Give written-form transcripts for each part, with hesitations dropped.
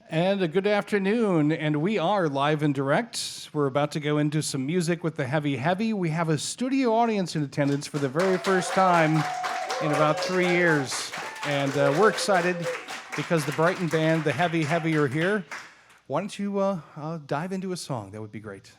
And a good afternoon, and we are live and direct. We're about to go into some music with the Heavy Heavy. We have a studio audience in attendance for the very first time in about 3 years. And we're excited because the Brighton band, the Heavy Heavy, are here. Why don't you dive into a song? That would be great.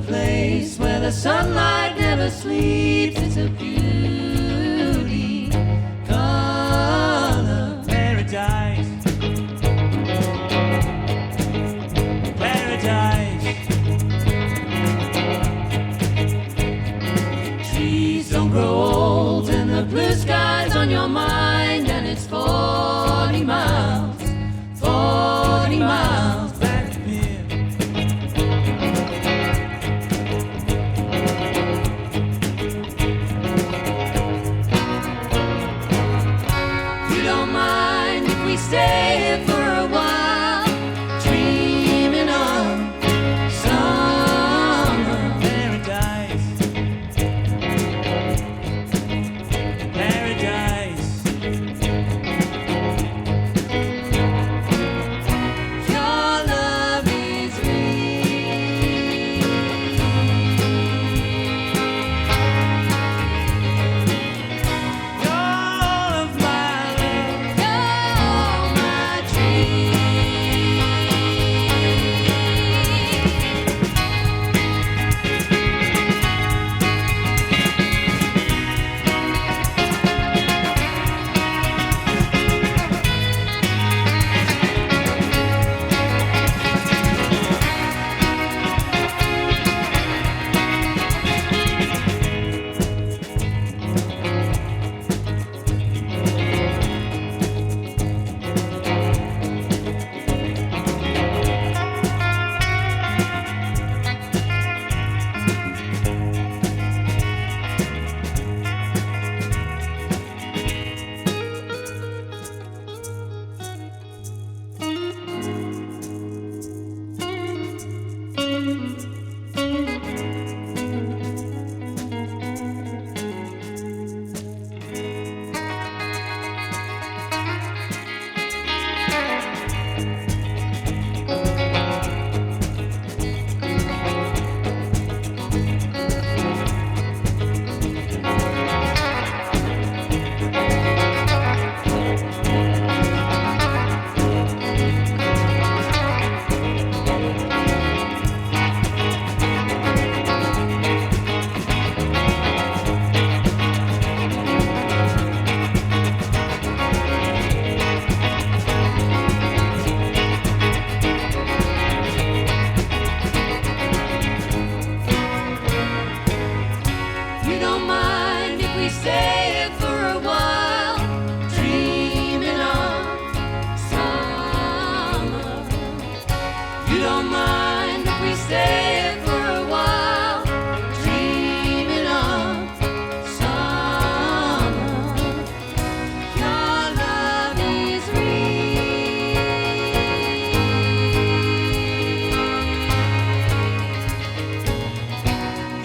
Place where the sunlight never sleeps. It's a beauty color paradise, paradise. Trees don't grow old and the blue sky's on your mind, and it's 40 miles, 40 miles back from here. Stay here for a while, dreaming of summer paradise, paradise. Your love is real.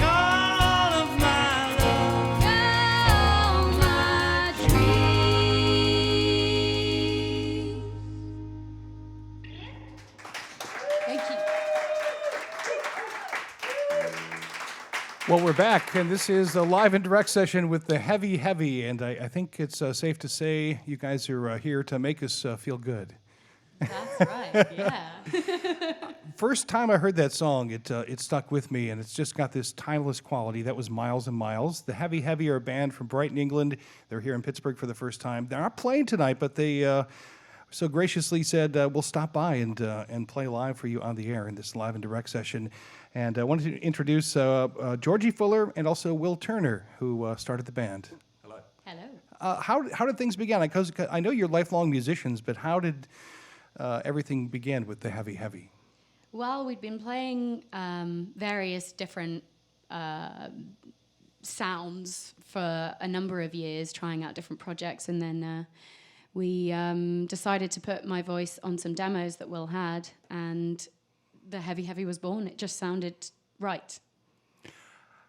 All of my love. Well, we're back, and this is a live and direct session with the Heavy Heavy, and I think it's safe to say you guys are here to make us feel good. That's right, yeah. First time I heard that song, it stuck with me, and it's just got this timeless quality. That was Miles and Miles. The Heavy Heavy are a band from Brighton, England. They're here in Pittsburgh for the first time. They're not playing tonight, but they so graciously said, we'll stop by and play live for you on the air in this live and direct session. And I wanted to introduce Georgie Fuller and also Will Turner, who started the band. Hello. Hello. How did things begin? Because I know you're lifelong musicians, but how did everything begin with the Heavy Heavy? Well, we'd been playing various different sounds for a number of years, trying out different projects, and then we decided to put my voice on some demos that Will had, and the Heavy Heavy was born. It just sounded right.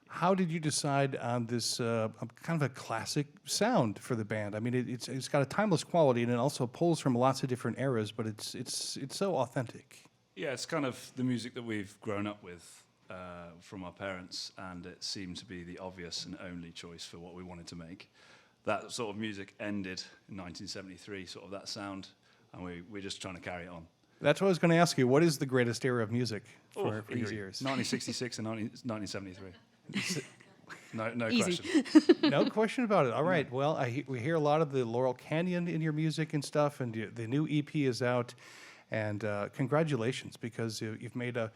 How did you decide on this kind of a classic sound for the band? I mean, it's got a timeless quality, and it also pulls from lots of different eras, but it's so authentic. Yeah, it's kind of the music that we've grown up with from our parents, and it seemed to be the obvious and only choice for what we wanted to make. That sort of music ended in 1973, sort of that sound, and we're just trying to carry it on. That's what I was going to ask you. What is the greatest era of music for your Easy. ears? 1966 and 1973. No Easy. question. No question about it. All right. Well, we hear a lot of the Laurel Canyon in your music and stuff, and the new EP is out. And congratulations, because you've made a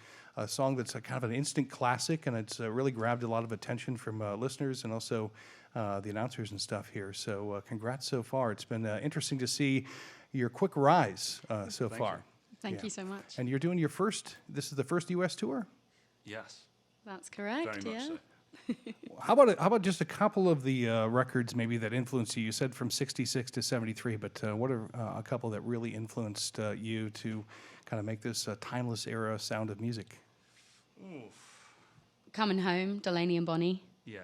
song that's a kind of an instant classic, and it's really grabbed a lot of attention from listeners and also the announcers and stuff here. So congrats so far. It's been interesting to see your quick rise so far. Thank you so much. And you're doing your first, this is the first U.S. tour? Yes, That's correct. very much so. How about just a couple of the records maybe that influenced you? You said from 66 to 73, but what are a couple that really influenced you to kind of make this timeless era sound of music? Coming Home, Delaney and Bonnie. Yeah,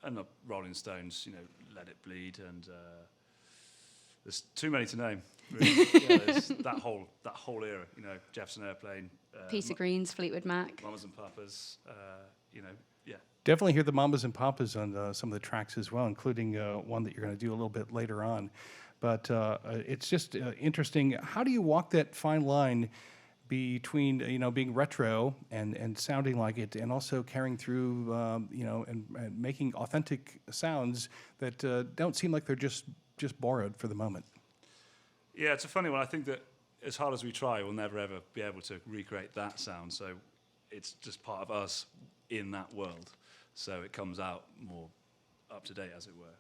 and the Rolling Stones, Let It Bleed, and there's too many to name. Really. There's that whole era, Jefferson Airplane, Peter Green's Fleetwood Mac. Mamas and Papas, yeah. Definitely hear the Mamas and Papas on some of the tracks as well, including one that you're going to do a little bit later on. But it's just interesting. How do you walk that fine line between being retro and sounding like it, and also carrying through and making authentic sounds that don't seem like they're just borrowed for the moment? Yeah, it's a funny one. I think that as hard as we try, we'll never ever be able to recreate that sound. So it's just part of us in that world. So it comes out more up to date, as it were.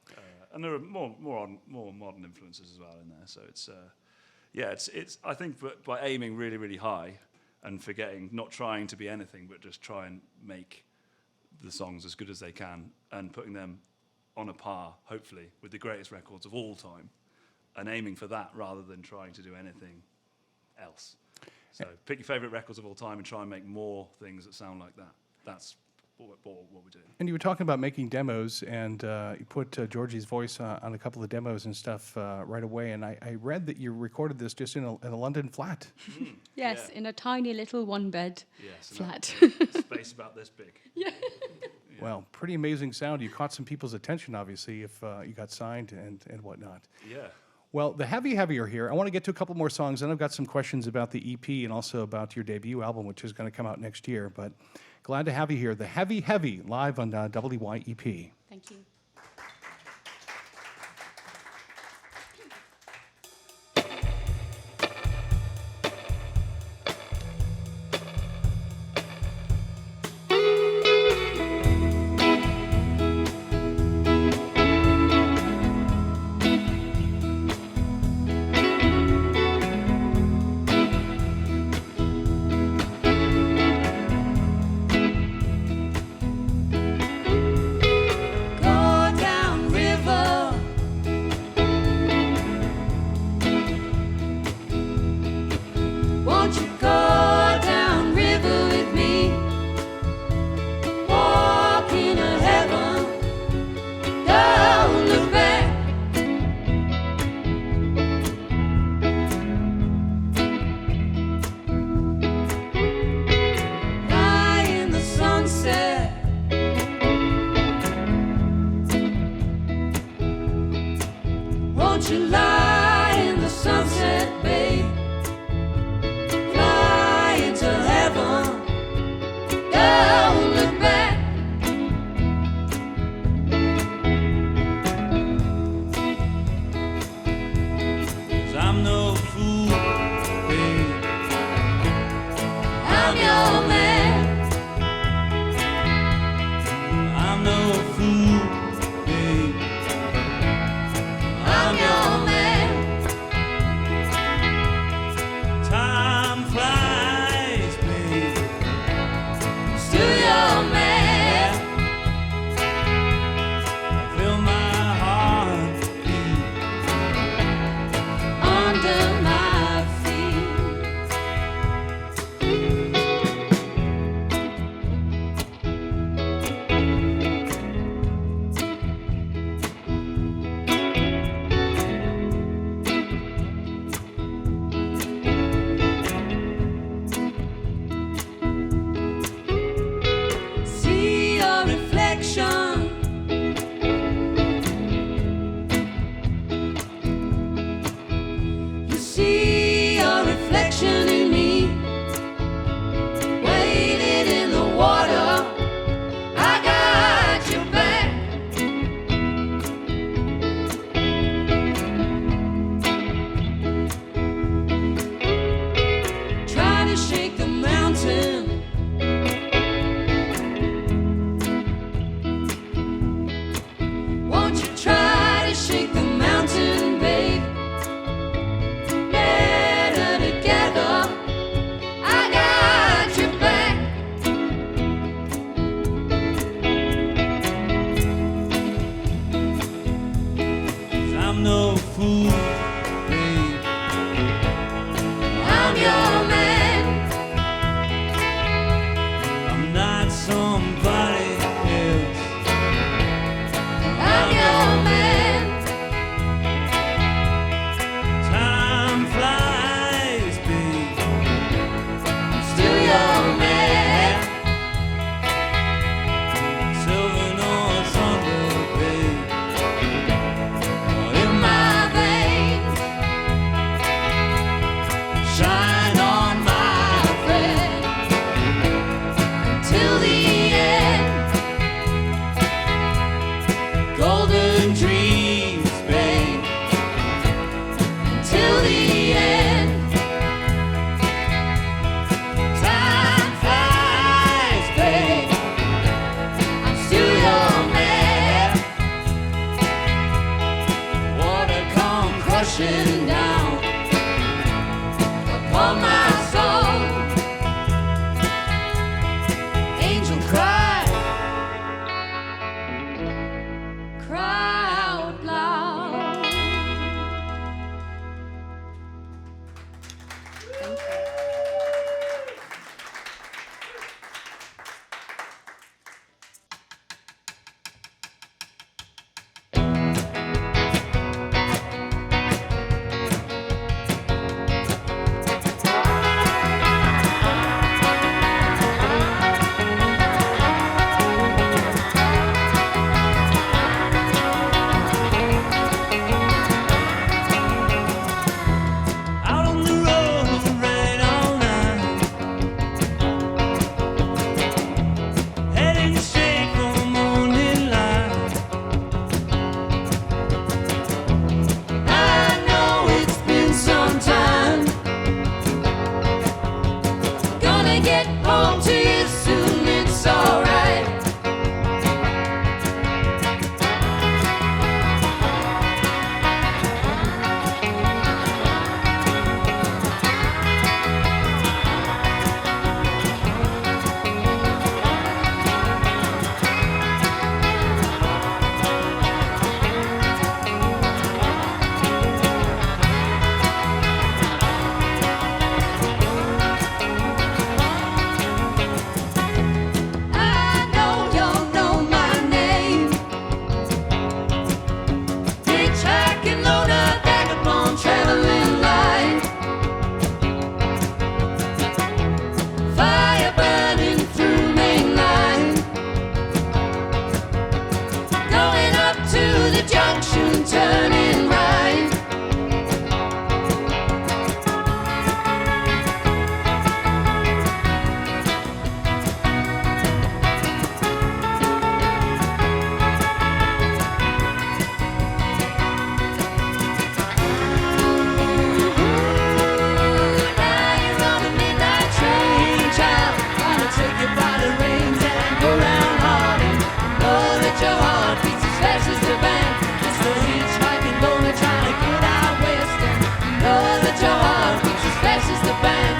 And there are more modern influences as well in there. So it's I think by aiming really, really high and forgetting, not trying to be anything, but just try and make the songs as good as they can and putting them on a par, hopefully, with the greatest records of all time, and aiming for that rather than trying to do anything else. So pick your favourite records of all time and try and make more things that sound like that. That's what we're doing. And you were talking about making demos, and you put Georgie's voice on a couple of demos and stuff right away. And I read that you recorded this just in a London flat. Yes, Yeah. in a tiny little one-bed Yes, flat. space about this big. Well, pretty amazing sound. You caught some people's attention, obviously, if you got signed and whatnot. Yeah. Well, the Heavy Heavy are here. I want to get to a couple more songs, and I've got some questions about the EP and also about your debut album, which is going to come out next year. But glad to have you here. The Heavy Heavy, live on WYEP. Thank you. Go down river, won't you go down river with me? Walk into heaven, don't look back. Lie in the sunset, won't you lie in the sunset, babe? Fly into heaven, don't look back. 'Cause I'm no fool, babe. I'm your man, I'm no fool, babe. I'm your man. crashing down upon my soul. Angel cry, cry out loud. Thank you. Out on the road, rain all night, heading straight for the morning light. I know it's been some time. Gonna get home to you soon, it's alright. I know you'll know my name. Hitchhiking, loner, vagabond, traveling light. Fire burning through main line. Going up to the junction, turning right. Now you're on a midnight train, child. Gonna take you by the reins and go round hard and know that your heart beats as fast as the band. It's the hitchhiking loner trying to get out west and know that your heart beats as fast as the band.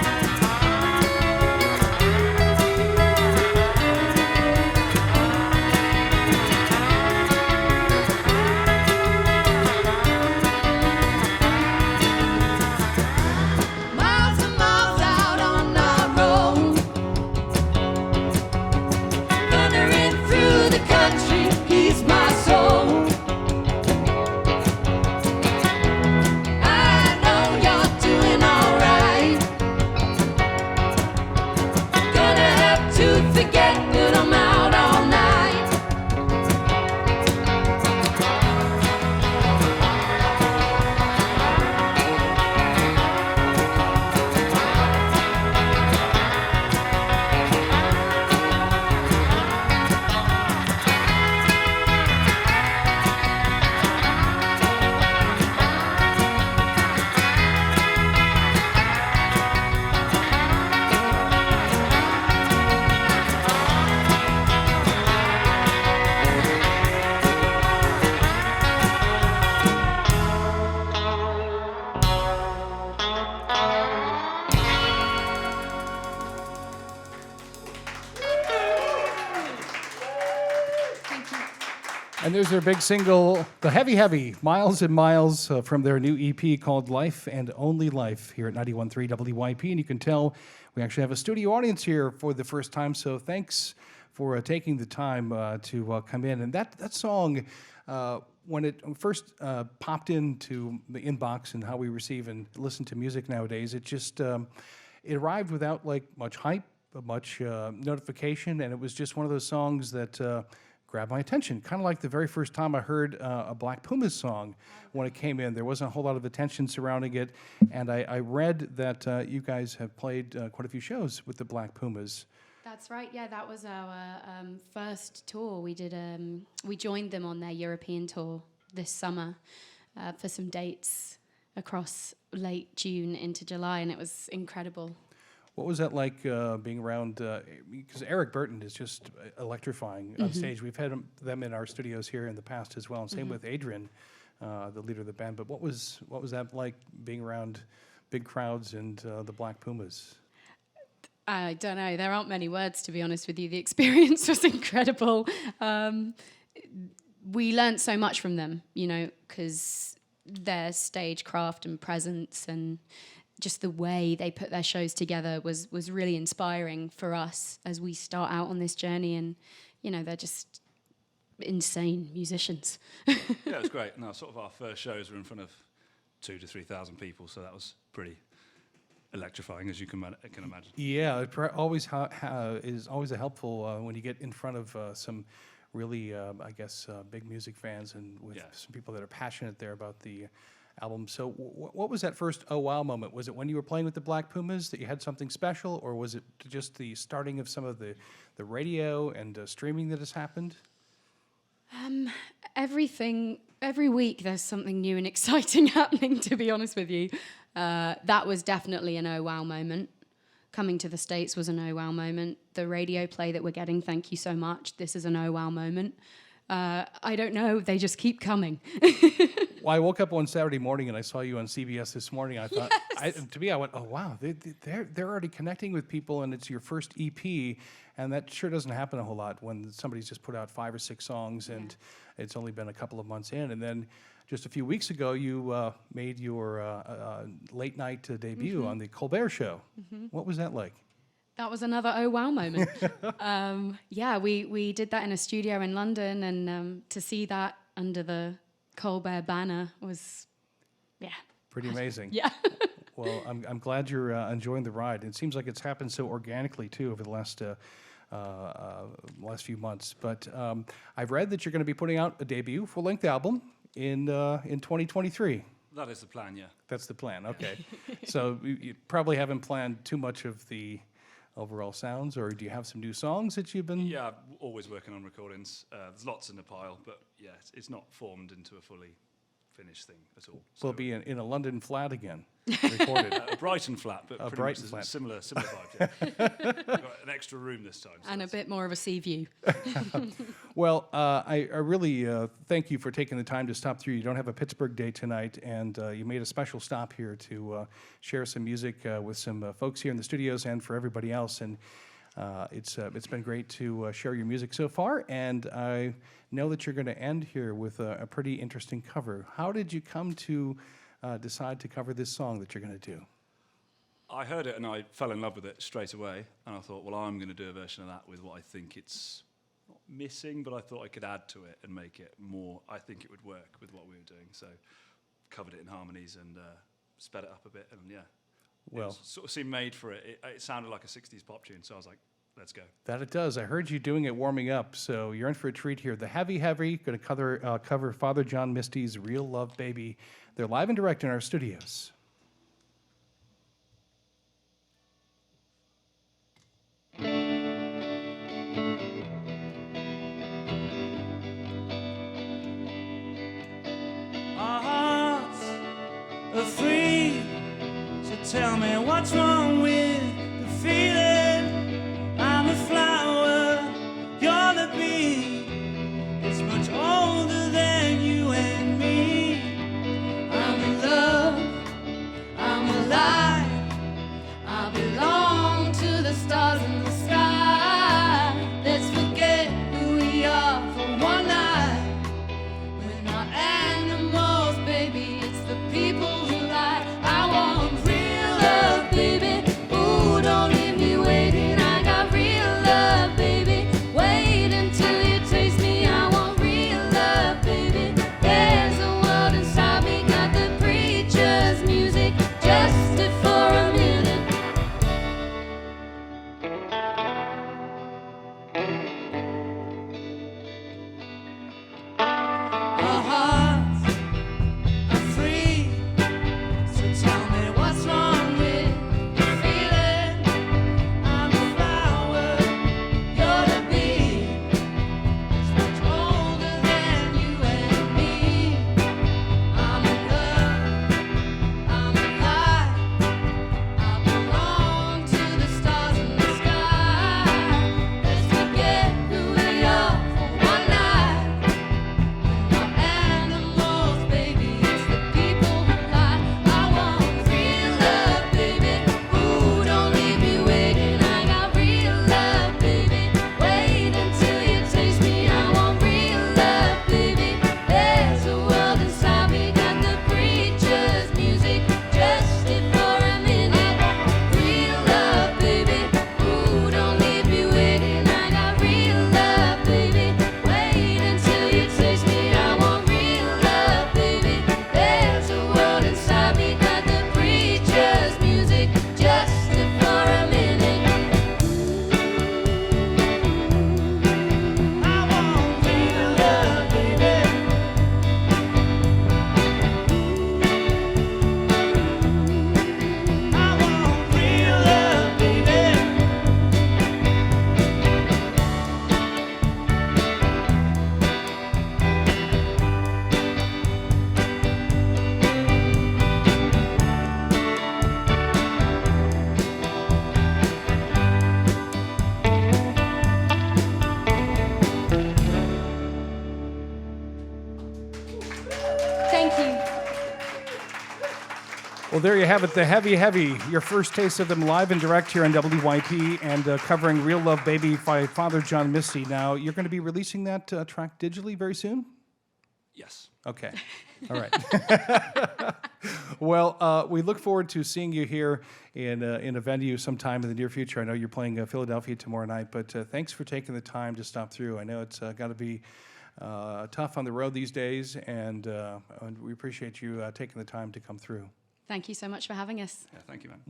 Miles and miles out on our road, thundering through the country, he's my soul. I know you're doing alright. Gonna have to forget that I'm out all night. And there's their big single, The Heavy Heavy, Miles and Miles, from their new EP called Life and Only Life here at 91.3 WYP. And you can tell we actually have a studio audience here for the first time, so thanks for taking the time to come in. And that song, when it first popped into the inbox and how we receive and listen to music nowadays, it just it arrived without like much hype, much notification, and it was just one of those songs that grabbed my attention. Kind of like the very first time I heard a Black Pumas song when it came in. There wasn't a whole lot of attention surrounding it, and I read that you guys have played quite a few shows with the Black Pumas. That's right. Yeah, that was our first tour. We did. We joined them on their European tour this summer for some dates across late June into July, and it was incredible. What was that like being around? Because Eric Burton is just electrifying on stage. We've had them in our studios here in the past as well, and same with Adrian. the leader of the band. But what was that like, being around big crowds and the Black Pumas? I don't know. There aren't many words, to be honest with you. The experience was incredible. We learned so much from them, you know, because their stagecraft and presence and just the way they put their shows together was really inspiring for us as we start out on this journey. And, you know, they're just insane musicians. Yeah, it was great. No, sort of our first shows were in front of 2,000 to 3,000 people, so that was pretty electrifying, as you can imagine. Yeah, it is always a helpful when you get in front of some really, I guess, big music fans and with some people that are passionate there about the album. So what was that first oh wow moment? Was it when you were playing with the Black Pumas that you had something special, or was it just the starting of some of the radio and streaming that has happened? Every week there's something new and exciting happening, to be honest with you. That was definitely an oh wow moment. Coming to the States was an oh wow moment. The radio play that we're getting, thank you so much. This is an oh wow moment. I don't know, they just keep coming. Well, I woke up one Saturday morning and I saw you on CBS this morning. I thought, I went, oh wow, they're already connecting with people, and it's your first EP, and that sure doesn't happen a whole lot when somebody's just put out 5 or 6 songs and it's only been a couple of months in. And then just a few weeks ago, you made your late night debut on the Colbert Show. What was that like? That was another oh wow moment. We did that in a studio in London, and to see that under the Colbert banner was, pretty amazing. Yeah. Well, I'm glad you're enjoying the ride. It seems like it's happened so organically too over the last few months. But I've read that you're going to be putting out a debut full-length album in 2023. That is the plan, yeah. That's the plan. Okay. So you probably haven't planned too much of the overall sounds, or do you have some new songs that you've been? Yeah, always working on recordings. There's lots in the pile, but yeah, it's not formed into a fully finished thing at all. So will it be in a London flat again, recorded? A Brighton flat, but pretty Brighton much flat. Similar vibe. Yeah. Got an extra room this time. So And a bit more of a sea view. Well, I really thank you for taking the time to stop through. You don't have a Pittsburgh day tonight, and you made a special stop here to share some music with some folks here in the studios and for everybody else. And it's been great to share your music so far, and I know that you're going to end here with a pretty interesting cover. How did you come to decide to cover this song that you're going to do? I heard it and I fell in love with it straight away, and I thought, well, I'm going to do a version of that with what I think it's not missing, but I thought I could add to it and make it more. I think it would work with what we were doing, so covered it in harmonies and sped it up a bit, and Well, it sort of seemed made for it. It sounded like a 60s pop tune, so I was like, let's go. that it does. I heard you doing it warming up, so you're in for a treat here. The Heavy going to cover Father John Misty's Real Love Baby. They're live and direct in our studios. Our hearts are free, so tell me what's wrong with the feeling. I'm a flower, you're the bee. It's much older than you and me. I'm in love, I'm alive, I belong to the stars in the sky. Let's forget who we are for one night. We're not animals, baby, it's the people who lie. I want real love, baby. Well, there you have it, the Heavy Heavy, your first taste of them live and direct here on WYP and covering Real Love Baby by Father John Misty. Now, you're going to be releasing that track digitally very soon? Yes. Okay. All right. Well, we look forward to seeing you here in a venue sometime in the near future. I know you're playing Philadelphia tomorrow night, but thanks for taking the time to stop through. I know it's got to be tough on the road these days, and we appreciate you taking the time to come through. Thank you so much for having us. Yeah, thank you, man.